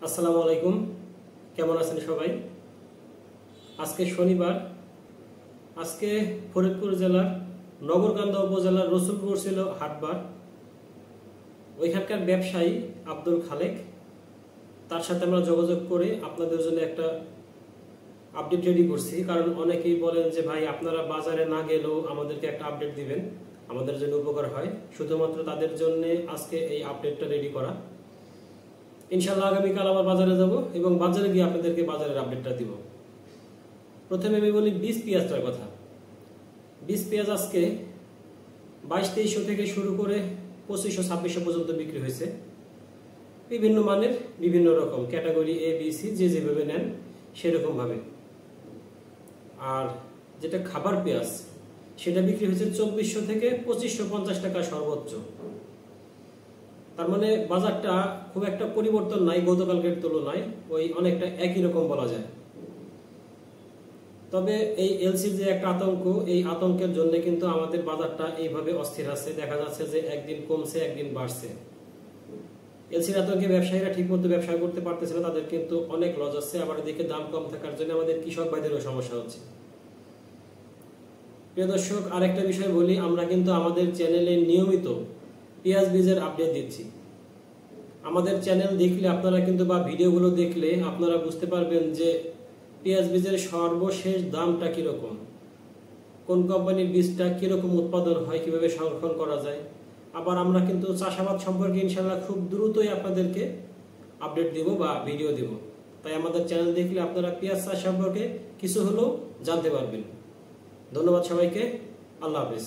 আসসালামু আলাইকুম, কেমন আছেন সবাই? আজকে শনিবার। আজকে ফরিদপুর জেলার নগরকান্দা উপজেলার রসুলপুর ছিল হাটবার। ওইখানকার ব্যবসায়ী আব্দুল খালেক, তার সাথে আমরা যোগাযোগ করে আপনাদের জন্য একটা আপডেট রেডি করছি। কারণ অনেকেই বলেন যে ভাই আপনারা বাজারে না গেলেও আমাদেরকে একটা আপডেট দিবেন, আমাদের জন্য উপকার হয়। শুধুমাত্র তাদের জন্য আজকে এই আপডেটটা রেডি করা। ইনশাআল্লাহ আগামীকাল আবার বাজারে যাব এবং বাজারে গিয়ে আপনাদেরকে বাজারের আপডেটটা দিব। প্রথমে আমি বলি বীজ পেঁয়াজটার কথা। বীজ পেঁয়াজ আজকে 2200-2300 থেকে শুরু করে 2500-2600 পর্যন্ত বিক্রি হয়েছে। বিভিন্ন মানের, বিভিন্ন রকম ক্যাটাগরি এ বি সি, যে যেভাবে নেন সেরকম ভাবে। আর যেটা খাবার পেঁয়াজ সেটা বিক্রি হয়েছে 2400 থেকে 2550 টাকা সর্বোচ্চ। তার মানে বাজারটা খুব একটা পরিবর্তন নাই গতকালকের তুলনায়, ওই অনেকটা একই রকম বলা যায়। তবে এই এলসির যে একটা আতঙ্ক, এই আতঙ্কের জন্য কিন্তু আমাদের বাজারটা এইভাবে অস্থির আছে। দেখা যাচ্ছে যে একদিন কমছে একদিন বাড়ছে। এলসির আতঙ্কে ব্যবসায়ীরা ঠিক মতো ব্যবসা করতে পারতেছে না, তাদের কিন্তু অনেক লস আছে। আবার এদিকে দাম কম থাকার জন্য আমাদের কৃষক ভাইদেরও সমস্যা হচ্ছে। প্রিয় দর্শক, আরেকটা বিষয় বলি, আমরা কিন্তু আমাদের চ্যানেলে নিয়মিত পেঁয়াজ বীজের আপডেট দিচ্ছি। আমাদের চ্যানেল দেখলে আপনারা কিন্তু বা ভিডিওগুলো দেখলে আপনারা বুঝতে পারবেন যে পেঁয়াজ বীজের সর্বশেষ দামটা কিরকম, কোন কোম্পানির বীজটা কিরকম উৎপাদন হয়, কিভাবে সংরক্ষণ করা যায়। আবার আমরা কিন্তু চাষাবাদ সম্পর্কে ইনশাআল্লাহ খুব দ্রুতই আপনাদেরকে আপডেট দিব বা ভিডিও দিব। তাই আমাদের চ্যানেল দেখলে আপনারা পেঁয়াজ চাষ সম্পর্কে কিছু হলেও জানতে পারবেন। ধন্যবাদ সবাইকে। আল্লাহ হাফেজ।